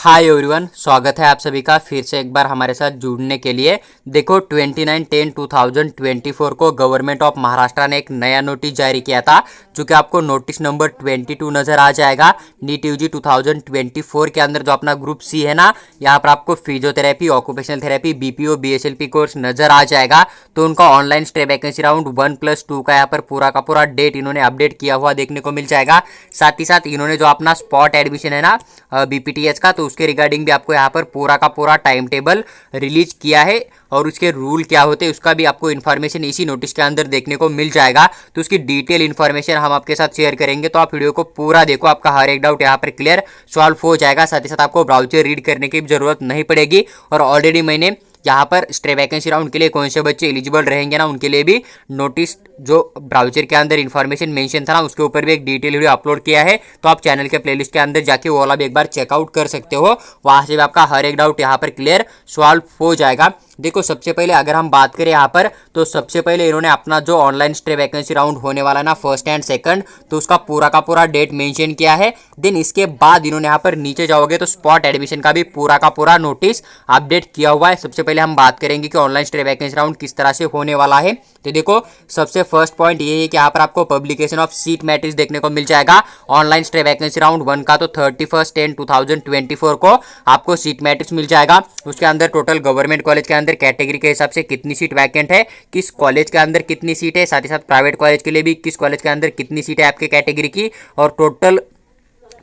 Hi everyone, स्वागत है आप सभी का फिर से एक बार हमारे साथ जुड़ने के लिए। देखो 29/10/2024 को गवर्नमेंट ऑफ महाराष्ट्र ने एक नया नोटिस जारी किया था, जो कि आपको नोटिस नंबर 22 नज़र आ जाएगा। नीट यूजी 2024 के अंदर जो अपना ग्रुप सी है ना, यहाँ पर आपको physiotherapy, occupational therapy, BPO, BSLP course नजर आ जाएगा। तो उनका ऑनलाइन स्टे वैकेंसी राउंड 1+2 का यहाँ पर पूरा का पूरा डेट इन्होंने अपडेट किया हुआ देखने को मिल जाएगा। साथ ही साथ इन्होंने जो अपना स्पॉट एडमिशन है ना बीपीटीएच का, तो उसके रिगार्डिंग भी आपको यहाँ पर पूरा का पूरा टाइम टेबल रिलीज किया है और उसके रूल क्या होते हैं उसका भी आपको इन्फॉर्मेशन इसी नोटिस के अंदर देखने को मिल जाएगा। तो उसकी डिटेल इन्फॉर्मेशन हम आपके साथ शेयर करेंगे, तो आप वीडियो को पूरा देखो, आपका हर एक डाउट यहाँ पर क्लियर सॉल्व हो जाएगा। साथ ही साथ आपको ब्राउचर रीड करने की जरूरत नहीं पड़ेगी। और ऑलरेडी मैंने यहाँ पर स्टे वैकेंसी राउंड के लिए कौन से बच्चे एलिजिबल रहेंगे ना, उनके लिए भी नोटिस जो ब्राउचर के अंदर इन्फॉर्मेशन मेंशन था ना, उसके ऊपर भी एक डिटेल वीडियो अपलोड किया है। तो आप चैनल के प्लेलिस्ट के अंदर जाके वो वाला भी एक बार चेकआउट कर सकते हो, वहाँ से भी आपका हर एक डाउट यहाँ पर क्लियर सॉल्व हो जाएगा। देखो सबसे पहले अगर हम बात करें यहाँ पर, तो सबसे पहले इन्होंने अपना जो ऑनलाइन स्टे वैकेंसी राउंड होने वाला है ना, फर्स्ट एंड सेकंड, तो उसका पूरा का पूरा डेट मेंशन किया है। देन इसके बाद इन्होंने यहाँ पर नीचे जाओगे तो स्पॉट एडमिशन का भी पूरा का पूरा नोटिस अपडेट किया हुआ है। सबसे पहले हम बात करेंगे कि ऑनलाइन स्टे वैकेंसी राउंड किस तरह से होने वाला है। तो देखो सबसे फर्स्ट पॉइंट ये है कि यहाँ पर आपको पब्लिकेशन ऑफ सीट मैट्रिक्स देखने को मिल जाएगा। ऑनलाइन स्टे वैकेंसी राउंड 1 का तो 31/10/2024 को आपको सीट मैट्रिक्स मिल जाएगा। उसके अंदर टोटल गवर्नमेंट कॉलेज के अंदर कैटेगरी के हिसाब से कितनी सीट वैकेंट है, किस कॉलेज के अंदर कितनी सीट है, साथ ही साथ प्राइवेट कॉलेज के लिए भी किस कॉलेज के अंदर कितनी सीट है आपके कैटेगरी की, और टोटल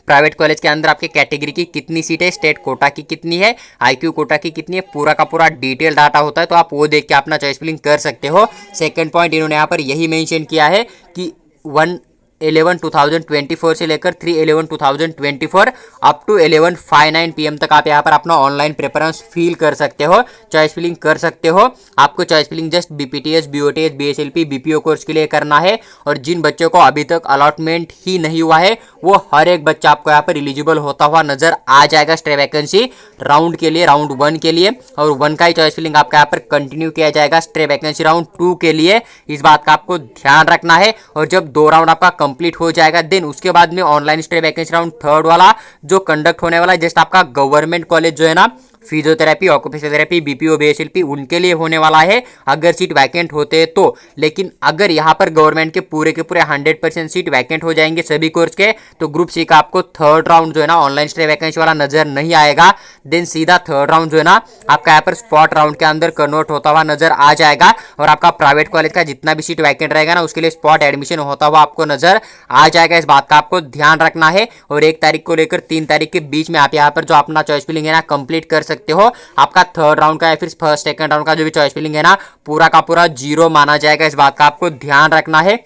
प्राइवेट कॉलेज के अंदर आपके कैटेगरी की कितनी सीट है, स्टेट कोटा की कितनी है, आईक्यू कोटा की कितनी है, पूरा का पूरा डिटेल डाटा होता है। तो आप वो देख के अपना चॉइस फिलिंग कर सकते हो। सेकंड पॉइंट इन्होंने यहाँ पर यही मेंशन किया है कि 1/11/2024 से लेकर 3/11/2024 अप टू 11:59 PM तक आप यहाँ पर अपना ऑनलाइन प्रेफरेंस फिल कर सकते हो, चॉइस फिलिंग कर सकते हो। आपको choice filling just BPTS, BOTS, BSLP, BPO course के लिए करना है। और जिन बच्चों को अभी तक अलॉटमेंट ही नहीं हुआ है, वो हर एक बच्चा आपको यहाँ पर एलिजिबल होता हुआ नजर आ जाएगा स्टे वैकेंसी राउंड के लिए, राउंड 1 के लिए। और 1 का ही चॉइस फिलिंग आपका यहाँ पर कंटिन्यू किया जाएगा स्टे वैकेंसी राउंड 2 के लिए। इस बात का आपको ध्यान रखना है। और जब 2 राउंड आपका कंप्लीट हो जाएगा, देन उसके बाद में online stay vacancy round 3rd वाला जो कंडक्ट होने वाला है, जस्ट आपका गवर्नमेंट कॉलेज जो है ना, फिजियोथेरेपी, ऑक्यूपेशनल थेरेपी, बीपीओ, बीएसएलपी, उनके लिए होने वाला है अगर सीट वैकेंट होते हैं तो। लेकिन अगर यहाँ पर गवर्नमेंट के पूरे 100% सीट वैकेंट हो जाएंगे सभी कोर्स के, तो ग्रुप सी का आपको 3rd राउंड जो है ना, ऑनलाइन स्टे वैकेंसी वाला नजर नहीं आएगा। देन सीधा 3rd राउंड जो है ना, आपका यहाँ पर स्पॉट राउंड के अंदर कन्वर्ट होता हुआ नजर आ जाएगा। और आपका प्राइवेट कॉलेज का जितना भी सीट वैकेंट रहेगा ना, उसके लिए स्पॉट एडमिशन होता हुआ आपको नजर आ जाएगा। इस बात का आपको ध्यान रखना है। और 1 तारीख को लेकर 3 तारीख के बीच में आप यहाँ पर जो अपना चॉइस फिलिंग है ना, कंप्लीट कर सकते हो। आपका 3rd राउंड का या फिर फर्स्ट सेकंड राउंड का जो भी चॉइस फिलिंग है ना, पूरा का पूरा 0 माना जाएगा। इस बात का आपको ध्यान रखना है।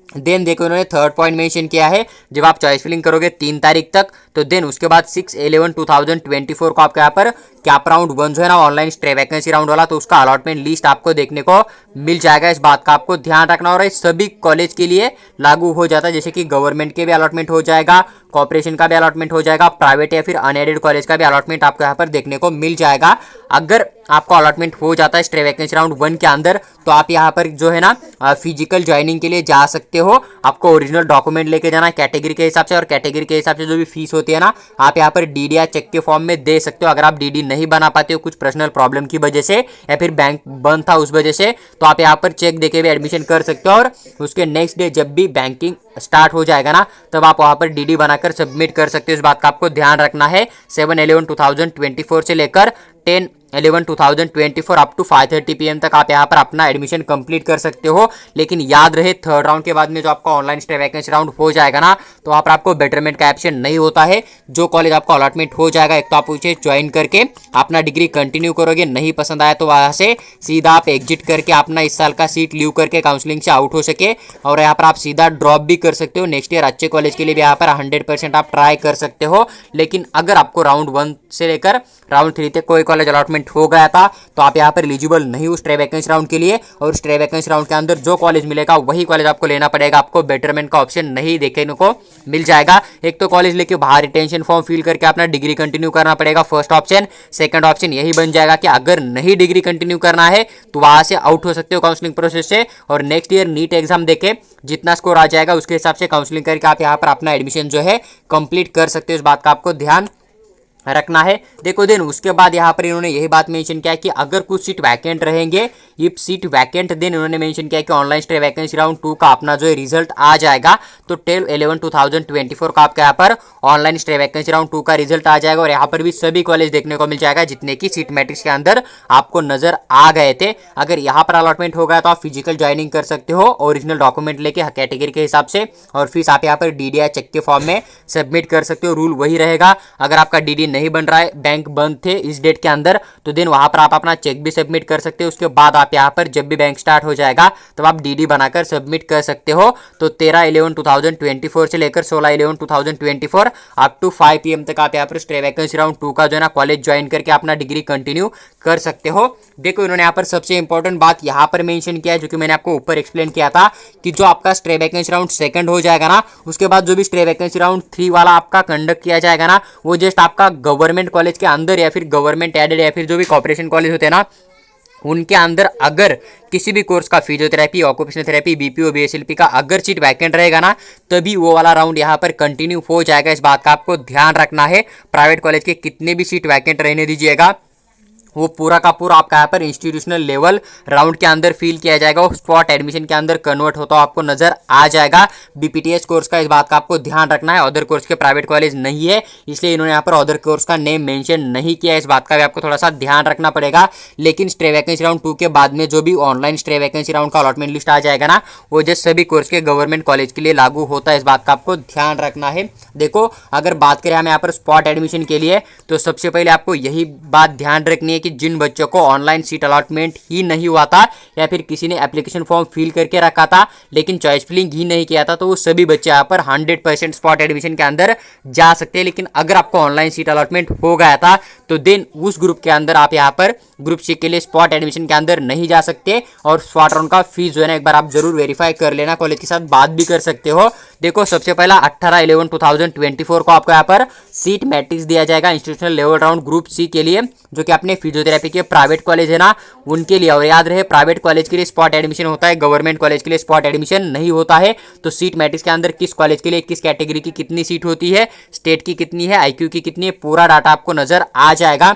देन देखो इन्होंने 3rd पॉइंट मेंशन किया है, जब आप चॉइस फिलिंग करोगे 3 तारीख तक, तो देन उसके बाद 6/11/2024 को आपके यहाँ पर कैप राउंड 1 जो है ना, ऑनलाइन स्टे वैकेंसी राउंड वाला, तो उसका अलॉटमेंट लिस्ट आपको देखने को मिल जाएगा। इस बात का आपको ध्यान रखना। और सभी कॉलेज के लिए लागू हो जाता है, जैसे कि गवर्नमेंट के भी अलॉटमेंट हो जाएगा, कॉर्पोरेशन का भी अलॉटमेंट हो जाएगा, प्राइवेट या फिर अनएडेड कॉलेज का भी अलॉटमेंट आपको यहाँ पर देखने को मिल जाएगा। अगर आपको अलॉटमेंट हो जाता है स्टे वैकेंसी राउंड 1 के अंदर, तो आप यहाँ पर जो है ना फिजिकल ज्वाइनिंग के लिए जा सकते हो। आपको ओरिजिनल डॉक्यूमेंट लेके जाना है कैटेगरी के हिसाब से, और कैटेगरी के हिसाब से जो भी फीस होती है ना, आप यहाँ पर डीडी या चेक के फॉर्म में दे सकते हो। अगर आप डीडी नहीं बना पाते हो कुछ पर्सनल प्रॉब्लम की वजह से, या फिर बैंक बंद था उस वजह से, तो आप यहाँ पर चेक देके भी एडमिशन कर सकते हो। और उसके नेक्स्ट डे जब भी बैंकिंग स्टार्ट हो जाएगा ना, तब आप वहाँ पर डीडी बनाकर सबमिट कर सकते हो। इस बात का आपको ध्यान रखना है। 7/11/2024 से लेकर 10/11/2024 अप टू 5:30 PM तक आप यहाँ पर अपना एडमिशन कंप्लीट कर सकते हो। लेकिन याद रहे 3rd राउंड के बाद में जो आपका ऑनलाइन स्टे वैकेंसी राउंड हो जाएगा ना, तो वहाँ पर आपको बेटरमेंट का ऑप्शन नहीं होता है। जो कॉलेज आपको अलॉटमेंट हो जाएगा, एक तो आप उसे ज्वाइन करके अपना डिग्री कंटिन्यू करोगे, नहीं पसंद आया तो वहाँ से सीधा आप एग्जिट करके अपना इस साल का सीट लीव करके काउंसलिंग से आउट हो सके। और यहाँ पर आप सीधा ड्रॉप भी कर सकते हो। नेक्स्ट ईयर अच्छे कॉलेज के लिए भी यहाँ पर 100% आप ट्राई कर सकते हो। लेकिन अगर आपको राउंड 1 से लेकर राउंड 3 तक कोई कॉलेज अलॉटमेंट हो गया था, तो आप यहाँ पर एलिजिबल नहीं हो स्टे वैकेंसी राउंड के लिए। और स्टे वैकेंसी राउंड के अंदर जो कॉलेज मिलेगा वही कॉलेज आपको लेना पड़ेगा। आपको बेटरमेंट का ऑप्शन नहीं देखने को मिल जाएगा। एक तो कॉलेज लेके बाहर रिटेंशन फॉर्म फिल करके अपना डिग्री कंटिन्यू करना पड़ेगा, फर्स्ट ऑप्शन। सेकंड ऑप्शन यही बन जाएगा कि अगर नहीं डिग्री कंटिन्यू करना है, तो वहां से आउट हो सकते हो काउंसलिंग प्रोसेस से। और नेक्स्ट ईयर नीट एग्जाम देके जितना स्कोर आ जाएगा उसके हिसाब से काउंसलिंग करके आप यहाँ पर अपना एडमिशन जो है कंप्लीट कर सकते हो। इस बात का आपको ध्यान रखना है। देखो देन उसके बाद यहाँ पर इन्होंने यही बात मेंशन किया कि अगर कुछ सीट वैकेंट रहेंगे, इफ सीट वैकेंट, देन इन्होंने मेंशन किया कि ऑनलाइन स्टे वैकेंसी राउंड 2 का अपना जो है रिजल्ट आ जाएगा। तो 12/11/2024 का आपका यहाँ पर ऑनलाइन स्टे वैकेंसी राउंड 2 का रिजल्ट आ जाएगा और यहाँ पर भी सभी कॉलेज देखने को मिल जाएगा जितने की सीट मैट्रिक्स के अंदर आपको नजर आ गए थे। अगर यहाँ पर अलॉटमेंट हो गया तो आप फिजिकल ज्वाइनिंग कर सकते हो ओरिजिनल डॉक्यूमेंट लेके कैटेगरी के हिसाब से, और फीस आप यहाँ पर डीडीआई चेक के फॉर्म में सबमिट कर सकते हो। रूल वही रहेगा, अगर आपका डीडी नहीं बन रहा है, बैंक बंद थे इस डेट के अंदर, तो देन वहां पर आप अपना चेक भी सबमिट कर सकते हो। उसके बाद आप यहाँ पर जब भी बैंक स्टार्ट हो जाएगा तब आप डीडी बनाकर सबमिट कर सकते हो। तो 13/11/2024 से लेकर 16/11/2024 अप टू 5 PM तक आप यहाँ पर स्टे वैकेंसी राउंड 2 का जो है ना कॉलेज ज्वाइन करके अपना डिग्री कंटिन्यू कर सकते हो। देखो इन्होंने यहाँ पर सबसे इंपॉर्टेंट बात यहाँ पर मेंशन किया है, जो कि मैंने आपको ऊपर एक्सप्लेन किया था, कि जो आपका स्टे वैकेंसी राउंड सेकंड हो जाएगा ना, उसके बाद जो भी स्टे वैकेंसी राउंड 3 वाला आपका कंडक्ट किया जाएगा ना, वो जस्ट आपका गवर्नमेंट कॉलेज के अंदर या फिर गवर्नमेंट एडेड या फिर जो भी कॉर्पोरेशन कॉलेज होते हैं ना उनके अंदर अगर किसी भी कोर्स का फिजियोथेरेपी, ऑक्यूपेशनल थेरेपी, बीपीओ, बीएसएलपी का अगर सीट वैकेंट रहेगा ना, तभी वो वाला राउंड यहाँ पर कंटिन्यू हो जाएगा। इस बात का आपको ध्यान रखना है। प्राइवेट कॉलेज के कितने भी सीट वैकेंट रहने दीजिएगा, वो पूरा का पूरा आपका यहाँ पर इंस्टीट्यूशनल लेवल राउंड के अंदर फील किया जाएगा, वो स्पॉट एडमिशन के अंदर कन्वर्ट होता हुआ आपको नजर आ जाएगा। बीपीटीएस कोर्स का इस बात का आपको ध्यान रखना है। अदर कोर्स के प्राइवेट कॉलेज नहीं है, इसलिए इन्होंने यहाँ पर अदर कोर्स का नेम मेंशन नहीं किया है। इस बात का भी आपको थोड़ा सा ध्यान रखना पड़ेगा। लेकिन स्टे वैकेंसी राउंड 2 के बाद में जो भी ऑनलाइन स्टे वैकेंसी राउंड का अलॉटमेंट लिस्ट आ जाएगा ना, वो जस्ट सभी कोर्स के गवर्नमेंट कॉलेज के लिए लागू होता है। इस बात का आपको ध्यान रखना है। देखो अगर बात करें हम यहाँ पर स्पॉट एडमिशन के लिए, तो सबसे पहले आपको यही बात ध्यान रखनी है कि जिन बच्चों को ऑनलाइन सीट अलॉटमेंट ही नहीं हुआ था या फिर किसी ने एप्लीकेशन फॉर्म फिल करके रखा था लेकिन चॉइस फिलिंग ही नहीं किया था, तो वो सभी बच्चे यहाँ पर 100% स्पॉट एडमिशन के अंदर जा सकते हैं। लेकिन अगर आपको ऑनलाइन सीट अलॉटमेंट हो गया था तो देन उस ग्रुप के अंदर आप यहाँ पर ग्रुप सी के लिए स्पॉट एडमिशन के अंदर नहीं जा सकते। और स्पॉट राउंड का फीस जो है ना एक बार आप जरूर वेरीफाई कर लेना, कॉलेज के साथ बात भी कर सकते हो। देखो सबसे पहला 18/11/2024 को आपको यहाँ पर सीट मैट्रिक्स दिया जाएगा institutional level round group C के लिए, जो कि अपने फिजियोथेरेपी के प्राइवेट कॉलेज है ना उनके लिए। और याद रहे प्राइवेट कॉलेज के लिए स्पॉट एडमिशन होता है, गवर्नमेंट कॉलेज के लिए स्पॉट एडमिशन नहीं होता है। तो सीट मैट्रिक्स के अंदर किस कॉलेज के लिए किस कैटेगरी की कितनी सीट होती है, स्टेट की कितनी है, आईक्यू की कितनी है, पूरा डाटा आपको नजर आ जाएगा।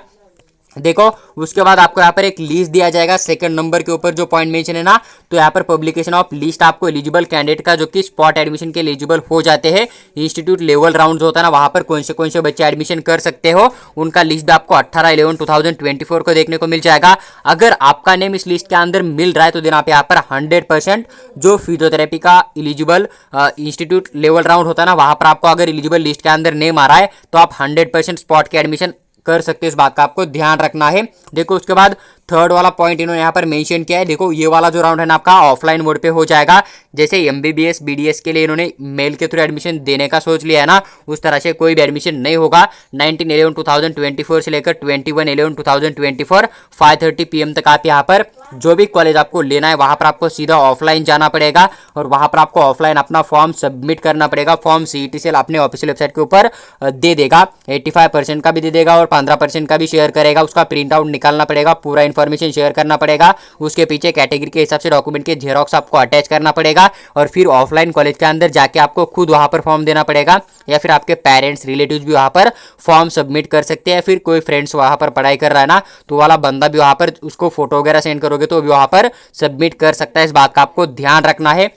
देखो उसके बाद आपको यहाँ पर एक लिस्ट दिया जाएगा सेकंड नंबर के ऊपर जो पॉइंट मेंशन है ना, तो यहाँ पर पब्लिकेशन ऑफ लिस्ट आपको एलिजिबल कैंडिडेट का जो कि स्पॉट एडमिशन के एलिजिबल हो जाते हैं, इंस्टीट्यूट लेवल राउंड होता है ना, वहां पर कौन से बच्चे एडमिशन कर सकते हो उनका लिस्ट भी आपको 18/11/2024 को देखने को मिल जाएगा। अगर आपका नेम इस लिस्ट के अंदर मिल रहा है तो दिन आप यहाँ पर 100% जो फिजियोथेरेपी का एलिजिबल इंस्टीट्यूट लेवल राउंड होता है ना, वहां पर आपको अगर एलिजिबल लिस्ट के अंदर नेम आ रहा है तो आप 100% स्पॉट के एडमिशन कर सकते हैं। इस बात का आपको ध्यान रखना है। देखो उसके बाद थर्ड वाला पॉइंट इन्होंने यहाँ पर मेंशन किया है। देखो ये वाला जो राउंड है ना आपका ऑफलाइन मोड पे हो जाएगा। जैसे एमबीबीएस बीडीएस के लिए इन्होंने मेल के थ्रू एडमिशन देने का सोच लिया है ना, उस तरह से कोई भी एडमिशन नहीं होगा। 19/11/2024 से लेकर 21/11/2024 5:30 PM तक आप यहाँ पर जो भी कॉलेज आपको लेना है वहां पर आपको सीधा ऑफलाइन जाना पड़ेगा और वहां पर आपको ऑफलाइन अपना फॉर्म सबमिट करना पड़ेगा। फॉर्म सीईटी सेल अपने ऑफिशियल वेबसाइट के ऊपर दे देगा, 85% का भी दे देगा और 15% का भी शेयर करेगा। उसका प्रिंट आउट निकालना पड़ेगा, पूरा इन्फॉर्मेशन शेयर करना पड़ेगा। उसके पीछे कैटेगरी के हिसाब से डॉक्यूमेंट के जेरोक्स आपको अटैच करना पड़ेगा और फिर ऑफलाइन कॉलेज के अंदर जाके आपको खुद वहां पर फॉर्म देना पड़ेगा, या फिर आपके पेरेंट्स रिलेटिव्स भी वहां पर फॉर्म सबमिट कर सकते हैं। फिर कोई फ्रेंड्स वहां पर पढ़ाई कर रहा है ना, तो वाला बंदा भी वहां पर उसको फोटो वगैरह सेंड करोगे तो भी वहां पर सबमिट कर सकता है। इस बात का आपको ध्यान रखना है।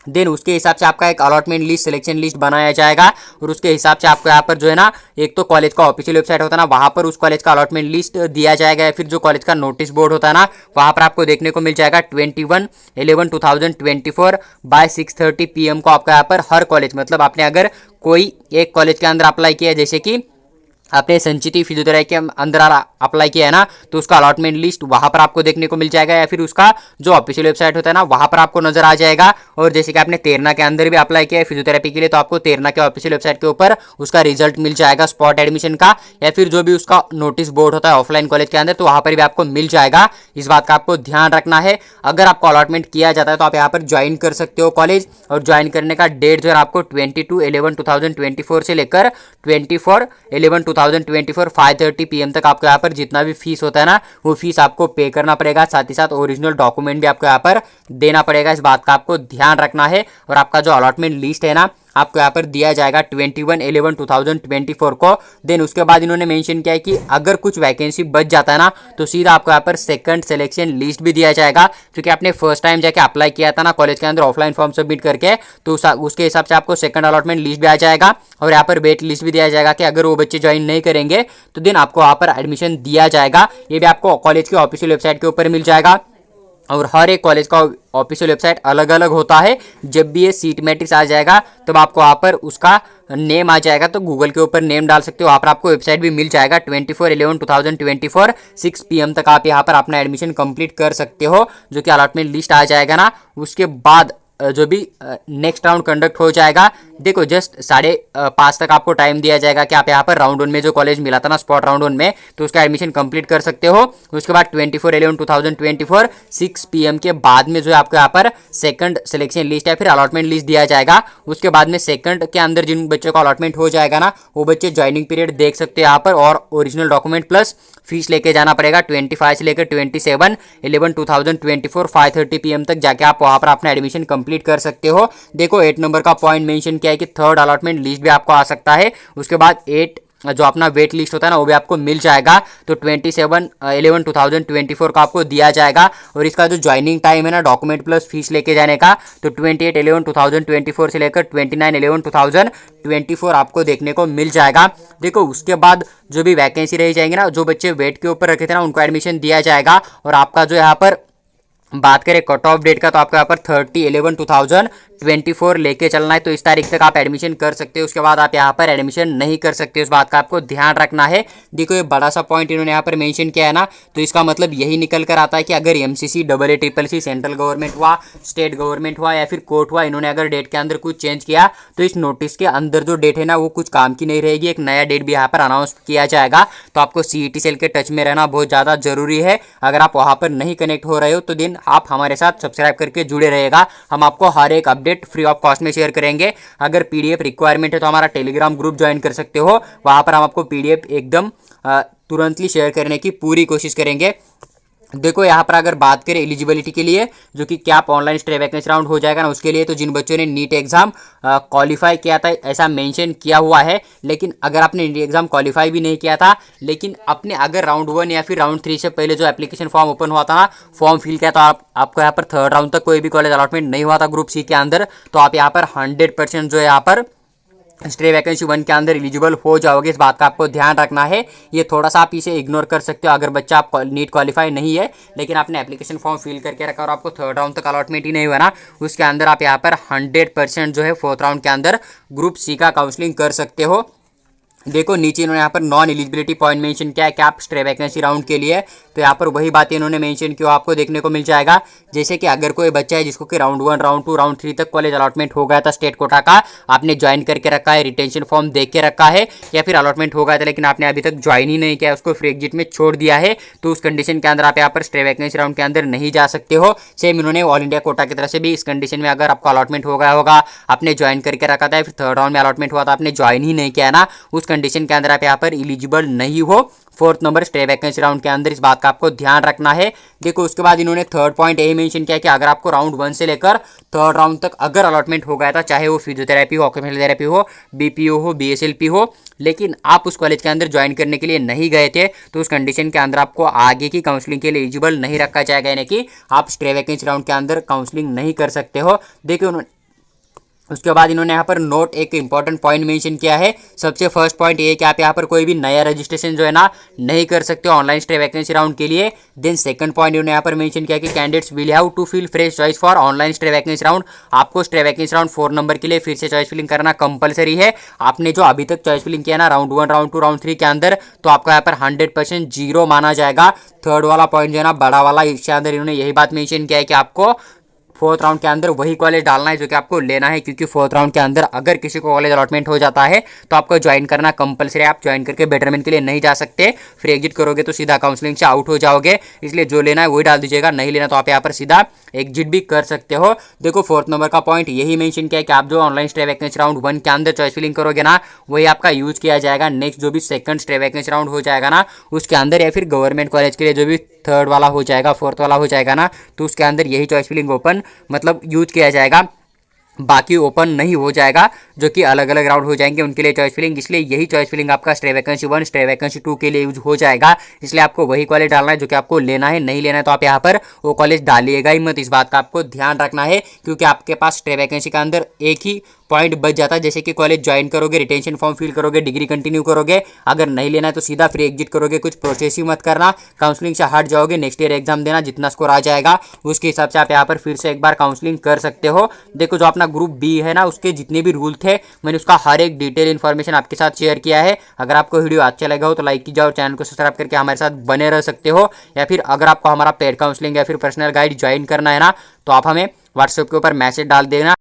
देन उसके हिसाब से आपका एक अलॉटमेंट लिस्ट सिलेक्शन लिस्ट बनाया जाएगा और उसके हिसाब से आपको यहाँ पर जो है ना, एक तो कॉलेज का ऑफिशियल वेबसाइट होता है ना, वहां पर उस कॉलेज का अलॉटमेंट लिस्ट दिया जाएगा, या फिर जो कॉलेज का नोटिस बोर्ड होता है ना वहां पर आपको देखने को मिल जाएगा 21/11/2024 बाय 6:30 PM को आपका यहाँ पर हर कॉलेज, मतलब आपने अगर कोई एक कॉलेज के अंदर अप्लाई किया है, जैसे कि आपने संचिति फिजियोथेरेपी के अंदर अप्लाई किया है ना, तो उसका अलॉटमेंट लिस्ट वहां पर आपको देखने को मिल जाएगा, या फिर उसका जो ऑफिशियल वेबसाइट होता है ना वहां पर आपको नजर आ जाएगा। और जैसे कि आपने तेरना के अंदर भी अप्लाई किया है फिजियोथेरेपी के लिए, तो आपको तेरना के ऑफिशियल वेबसाइट के ऊपर उसका रिजल्ट मिल जाएगा स्पॉट एडमिशन का, या फिर जो भी उसका नोटिस बोर्ड होता है ऑफलाइन कॉलेज के अंदर, तो वहां पर भी आपको मिल जाएगा। इस बात का आपको ध्यान रखना है। अगर आपको अलॉटमेंट किया जाता है तो आप यहाँ पर ज्वाइन कर सकते हो कॉलेज, और ज्वाइन करने का डेट जो है आपको 22/11/2024 से लेकर 24/11/2024 5:30 PM तक आपको यहाँ पर जितना भी फीस होता है ना वो फीस आपको पे करना पड़ेगा। साथ ही साथ ओरिजिनल डॉक्यूमेंट भी आपको यहाँ पर देना पड़ेगा। इस बात का आपको ध्यान ध्यान रखना है। और आपका जो अलॉटमेंट लिस्ट है ना आपको यहाँ पर दिया जाएगा 21/11/2024 को। देन उसके बाद इन्होंने मेंशन किया है कि अगर कुछ वैकेंसी बच जाता है ना तो सीधा आपको यहाँ पर सेकंड सिलेक्शन लिस्ट भी दिया जाएगा, क्योंकि आपने फर्स्ट टाइम जाके अप्लाई किया था ना कॉलेज के अंदर ऑफलाइन फॉर्म सबमिट करके, तो उसके हिसाब से आपको सेकंड अलॉटमेंट लिस्ट भी आ जाएगा और यहाँ पर वेट लिस्ट भी दिया जाएगा कि अगर वो बच्चे ज्वाइन नहीं करेंगे तो देन आपको वहाँ पर एडमिशन दिया जाएगा। ये भी आपको कॉलेज की ऑफिशियल वेबसाइट के ऊपर मिल जाएगा। और हर एक कॉलेज का ऑफिशियल वेबसाइट अलग अलग होता है। जब भी ये सीट मैट्रिक्स आ जाएगा तब आपको वहाँ पर उसका नेम आ जाएगा, तो गूगल के ऊपर नेम डाल सकते हो, वहाँ पर आपको वेबसाइट भी मिल जाएगा। 24/11/2024 6 PM तक आप यहाँ पर अपना एडमिशन कंप्लीट कर सकते हो। जो कि अलॉटमेंट लिस्ट आ जाएगा ना उसके बाद जो भी नेक्स्ट राउंड कंडक्ट हो जाएगा, देखो जस्ट 5:30 तक आपको टाइम दिया जाएगा कि आप यहाँ पर राउंड 1 में जो कॉलेज मिला था ना स्पॉट राउंड 1 में, तो उसका एडमिशन कंप्लीट कर सकते हो। उसके बाद 24/11/2024 6 PM के बाद में जो है आपको यहाँ पर सेकंड सिलेक्शन लिस्ट या फिर अलॉटमेंट लिस्ट दिया जाएगा। उसके बाद में सेकंड के अंदर जिन बच्चों का अलॉटमेंट हो जाएगा ना वो बच्चे ज्वाइनिंग पीरियड देख सकते हैं यहाँ पर, और ओरिजिनल डॉक्यूमेंट प्लस फीस लेके जाना पड़ेगा। 25 से लेकर 27/11/2024 5:30 PM तक जाके आप वहाँ पर अपना एडमिशन कंप्लीट कर सकते हो। देखो 8 नंबर का पॉइंट मेंशन किया है कि थर्ड अलॉटमेंट लिस्ट भी आपको आ सकता है। उसके बाद 8 जो अपना वेट लिस्ट होता है ना वो भी आपको मिल जाएगा। तो 27/11/2024 का आपको दिया जाएगा। और इसका जो ज्वाइनिंग टाइम है ना डॉक्यूमेंट प्लस फीस लेके जाने का, तो 28/11/2024 से लेकर 29/11/2024 आपको देखने को मिल जाएगा। देखो उसके बाद जो भी वैकेंसी रह जाएंगे ना, जो बच्चे वेट के ऊपर रखे थे ना उनको एडमिशन दिया जाएगा। और आपका जो यहाँ पर बात करें कट ऑफ डेट का, तो आपको यहाँ पर 30/11/2024 लेके चलना है, तो इस तारीख तक आप एडमिशन कर सकते हो। उसके बाद आप यहाँ पर एडमिशन नहीं कर सकते, उस बात का आपको ध्यान रखना है। देखो ये बड़ा सा पॉइंट इन्होंने यहाँ पर मेंशन किया है ना, तो इसका मतलब यही निकल कर आता है कि अगर MCC AA सेंट्रल गवर्नमेंट हुआ, स्टेट गवर्नमेंट हुआ या फिर कोर्ट हुआ, इन्होंने अगर डेट के अंदर कुछ चेंज किया तो इस नोटिस के अंदर जो डेट है ना वो कुछ काम की नहीं रहेगी। एक नया डेट भी यहाँ पर अनाउंस किया जाएगा। तो आपको CET सेल के टच में रहना बहुत ज़्यादा जरूरी है। अगर आप वहाँ पर नहीं कनेक्ट हो रहे हो तो दिन आप हमारे साथ सब्सक्राइब करके जुड़े रहेगा। हम आपको हर एक अपडेट फ्री ऑफ कॉस्ट में शेयर करेंगे। अगर PDF रिक्वायरमेंट है तो हमारा टेलीग्राम ग्रुप ज्वाइन कर सकते हो, वहाँ पर हम आपको PDF एकदम तुरंतली शेयर करने की पूरी कोशिश करेंगे। देखो यहाँ पर अगर बात करें एलिजिबिलिटी के लिए, जो कि क्या आप ऑनलाइन स्टे वैकेंसी राउंड हो जाएगा ना उसके लिए, तो जिन बच्चों ने नीट एग्जाम क्वालिफाई किया था ऐसा मेंशन किया हुआ है, लेकिन अगर आपने नीट एग्जाम क्वालिफाई भी नहीं किया था लेकिन आपने अगर राउंड 1 या फिर राउंड 3 से पहले जो एप्लीकेशन फॉर्म ओपन हुआ था ना फॉर्म फिल किया, तो आपको यहाँ पर थर्ड राउंड तक कोई भी कॉलेज अलॉटमेंट नहीं हुआ था ग्रुप C के अंदर, तो आप यहाँ पर 100% जो है यहाँ पर स्टे वैकेंसी 1 के अंदर एलिजिबल हो जाओगे। इस बात का आपको ध्यान रखना है। ये थोड़ा सा आप इसे इग्नोर कर सकते हो अगर बच्चा आप नीट क्वालिफाई नहीं है लेकिन आपने एप्लीकेशन फॉर्म फिल करके रखा और आपको थर्ड राउंड तक अलॉटमेंट ही नहीं हुआ ना, उसके अंदर आप यहाँ पर 100% जो है फोर्थ राउंड के अंदर ग्रुप C का काउंसलिंग कर सकते हो। देखो नीचे इन्होंने यहाँ पर नॉन एलिजिबिलिटी पॉइंट मेंशन किया है कि आप स्टे वैकेंसी राउंड के लिए, तो यहाँ पर वही बातें इन्होंने मेंशन की आपको देखने को मिल जाएगा। जैसे कि अगर कोई बच्चा है जिसको कि राउंड 1, राउंड 2, राउंड 3 तक कॉलेज अलॉटमेंट हो गया था स्टेट कोटा का, आपने ज्वाइन करके रखा है, रिटेंशन फॉर्म देख के रखा है, या फिर अलॉटमेंट हो गया था लेकिन आपने अभी तक ज्वाइन ही नहीं किया, उसको फ्री एग्जिट में छोड़ दिया है, तो उस कंडीशन के अंदर आप यहाँ पर स्टे वैकेंसी राउंड के अंदर नहीं जा सकते हो। सेम इन्होंने ऑल इंडिया कोटा की तरफ से भी इस कंडीशन में अगर आपको अलॉटमेंट हो गया होगा, आपने ज्वाइन करके रखा था, फिर थर्ड राउंड में अलॉटमेंट हुआ था, आपने ज्वाइन ही नहीं किया ना, उस कंडीशन के अंदर आप यहाँ पर एलिजिबल नहीं हो fourth number stay vacancy round के अंदर। इस बात का आपको ध्यान रखना है। देखो उसके बाद इन्होंने थर्ड पॉइंट यही मेंशन किया कि अगर आपको राउंड 1 से लेकर थर्ड राउंड तक अगर अलॉटमेंट हो गया था, चाहे वो फिजियोथेरेपी हो, ऑक्यूपेशनल थेरेपी हो, BPO हो, BSLP हो, लेकिन आप उस कॉलेज के अंदर ज्वाइन करने के लिए नहीं गए थे, तो उस कंडीशन के अंदर आपको आगे की काउंसलिंग के लिए एलिजिबल नहीं रखा जाएगा, यानी कि आप स्टे वैकेंसी राउंड के अंदर काउंसलिंग नहीं कर सकते हो। देखिए उसके बाद इन्होंने यहाँ पर नोट एक इंपॉर्टेंट पॉइंट मेंशन किया है। सबसे फर्स्ट पॉइंट ये है कि आप यहाँ पर कोई भी नया रजिस्ट्रेशन जो है ना नहीं कर सकते हो ऑनलाइन स्टे वैकेंसी राउंड के लिए। देन सेकंड पॉइंट इन्होंने यहाँ पर मेंशन किया कि candidates will have to fill fresh choice for online stay vacancy round. आपको स्टे वैकेंसी राउंड 4 नंबर के लिए फिर से चॉइस फिलिंग करना कंपलसरी है। आपने जो अभी तक चॉइस फिलिंग किया ना राउंड 1, राउंड 2, राउंड 3 के अंदर, तो आपका यहाँ पर 100% जीरो माना जाएगा। थर्ड वाला पॉइंट जो है ना बड़ा वाला, इसके अंदर इन्होंने यही बात मेंशन किया है कि आपको फोर्थ राउंड के अंदर वही कॉलेज डालना है जो कि आपको लेना है, क्योंकि फोर्थ राउंड के अंदर अगर किसी को कॉलेज अलॉटमेंट हो जाता है तो आपको ज्वाइन करना कंपलसरी है। आप ज्वाइन करके बेटरमेंट के लिए नहीं जा सकते, फ्री एग्जिट करोगे तो सीधा काउंसलिंग से आउट हो जाओगे। इसलिए जो लेना है वही डाल दीजिएगा, नहीं लेना तो आप यहाँ पर सीधा एग्जिट भी कर सकते हो। देखो फोर्थ नंबर का पॉइंट यही मेंशन किया है कि आप जो ऑनलाइन स्टे वैकेंसी राउंड 1 के अंदर चॉइस फिलिंग करोगे ना वही आपका यूज किया जाएगा। नेक्स्ट जो भी सेकंड स्टे वैकेंसी राउंड हो जाएगा ना उसके अंदर, या फिर गवर्नमेंट कॉलेज के लिए जो भी थर्ड वाला हो जाएगा, फोर्थ वाला हो जाएगा ना, तो उसके अंदर यही चॉइस फिलिंग ओपन मतलब यूज किया जाएगा। बाकी ओपन नहीं हो जाएगा, जो कि अलग अलग राउंड हो जाएंगे उनके लिए चॉइस फिलिंग। इसलिए यही चॉइस फिलिंग आपका स्टे वैकेंसी 1 स्टे वैकेंसी 2 के लिए यूज हो जाएगा। इसलिए आपको वही कॉलेज डालना है जो कि आपको लेना है। नहीं लेना है तो आप यहाँ पर वो कॉलेज डालिएगा ही मत, इस बात का आपको ध्यान रखना है, क्योंकि आपके पास स्टे वैकेंसी का अंदर एक ही पॉइंट बच जाता है। जैसे कि कॉलेज ज्वाइन करोगे, रिटेंशन फॉर्म फिल करोगे, डिग्री कंटिन्यू करोगे, अगर नहीं लेना है तो सीधा फ्री एग्जिट करोगे, कुछ प्रोसेस ही मत करना, काउंसलिंग से हट जाओगे, नेक्स्ट ईयर एग्जाम देना, जितना स्कोर आ जाएगा उसके हिसाब से आप यहाँ पर फिर से एक बार काउंसलिंग कर सकते हो। देखो जो अपना ग्रुप बी है ना, उसके जितने भी रूल थे मैंने उसका हर एक डिटेल इन्फॉर्मेशन आपके साथ शेयर किया है। अगर आपको वीडियो अच्छा लगा हो तो लाइक कीजिए और चैनल को सब्सक्राइब करके हमारे साथ बने रह सकते हो। या फिर अगर आपको हमारा पेड काउंसलिंग या फिर पर्सनल गाइड ज्वाइन करना है ना, तो आप हमें व्हाट्सएप के ऊपर मैसेज डाल देना।